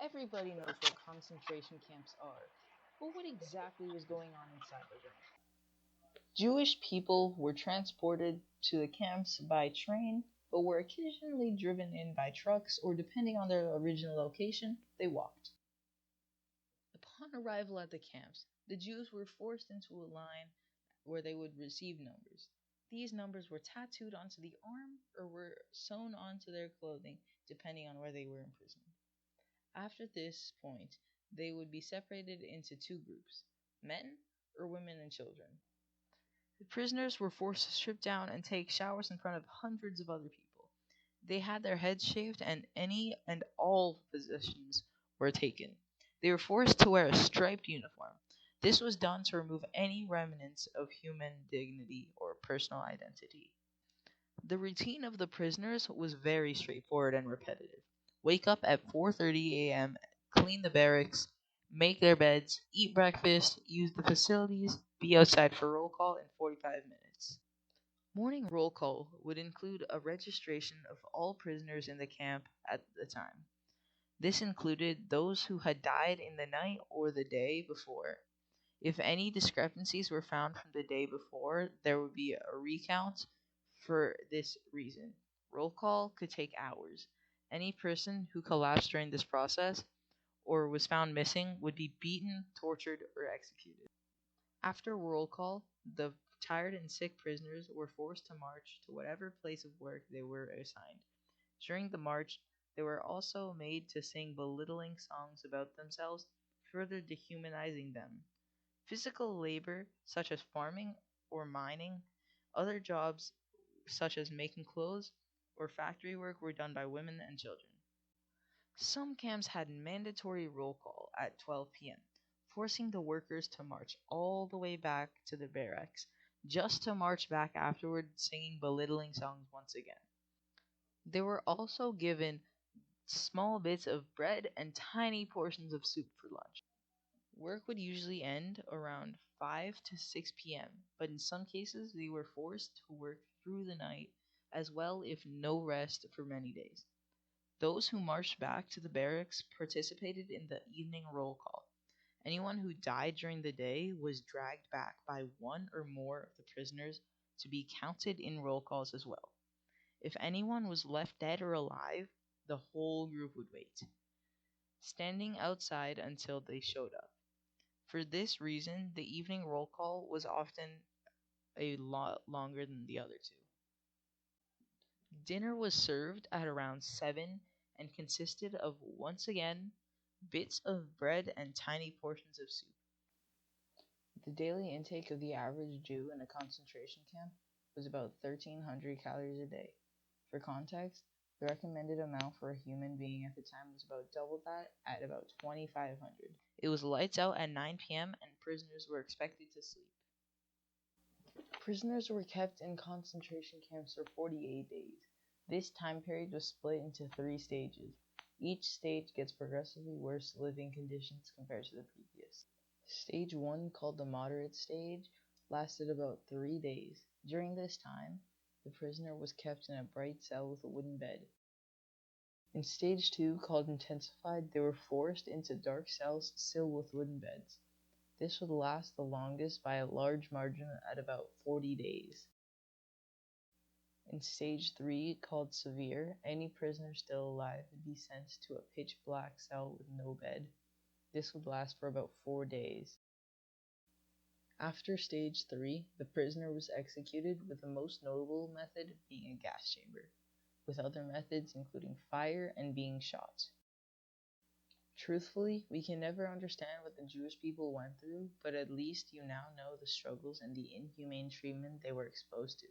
Everybody knows what concentration camps are, but what exactly was going on inside of them? Jewish people were transported to the camps by train, but were occasionally driven in by trucks or, depending on their original location, they walked. Upon arrival at the camps, the Jews were forced into a line where they would receive numbers. These numbers were tattooed onto the arm or were sewn onto their clothing, depending on where they were imprisoned. After this point, they would be separated into two groups: men or women and children. The prisoners were forced to strip down and take showers in front of hundreds of other people. They had their heads shaved, and any and all possessions were taken. They were forced to wear a striped uniform. This was done to remove any remnants of human dignity or personal identity. The routine of the prisoners was very straightforward and repetitive. Wake up at 4:30 a.m., clean the barracks, make their beds, eat breakfast, use the facilities, be outside for roll call in 45 minutes. Morning roll call would include a registration of all prisoners in the camp at the time. This included those who had died in the night or the day before. If any discrepancies were found from the day before, there would be a recount for this reason. Roll call could take hours. Any person who collapsed during this process or was found missing would be beaten, tortured, or executed. After roll call, the tired and sick prisoners were forced to march to whatever place of work they were assigned. During the march, they were also made to sing belittling songs about themselves, further dehumanizing them. Physical labor, such as farming or mining, other jobs, such as making clothes or factory work, were done by women and children. Some camps had mandatory roll call at 12 p.m., forcing the workers to march all the way back to the barracks, just to march back afterward singing belittling songs once again. They were also given small bits of bread and tiny portions of soup for lunch. Work would usually end around 5 to 6 p.m., but in some cases they were forced to work through the night as well, if no rest for many days. Those who marched back to the barracks participated in the evening roll call. Anyone who died during the day was dragged back by one or more of the prisoners to be counted in roll calls as well. If anyone was left dead or alive, the whole group would wait, standing outside until they showed up. For this reason, the evening roll call was often a lot longer than the other two. Dinner was served at around 7 and consisted of, once again, bits of bread and tiny portions of soup. The daily intake of the average Jew in a concentration camp was about 1,300 calories a day. For context, the recommended amount for a human being at the time was about double that, at about 2,500. It was lights out at 9 p.m., and prisoners were expected to sleep. Prisoners were kept in concentration camps for 48 days. This time period was split into three stages. Each stage gets progressively worse living conditions compared to the previous. Stage 1, called the moderate stage, lasted about 3 days. During this time, the prisoner was kept in a bright cell with a wooden bed. In stage 2, called intensified, they were forced into dark cells still with wooden beds. This would last the longest by a large margin at about 40 days. In stage 3, called severe, any prisoner still alive would be sent to a pitch black cell with no bed. This would last for about 4 days. After stage 3, the prisoner was executed, with the most notable method being a gas chamber, with other methods including fire and being shot. Truthfully, we can never understand what the Jewish people went through, but at least you now know the struggles and the inhumane treatment they were exposed to.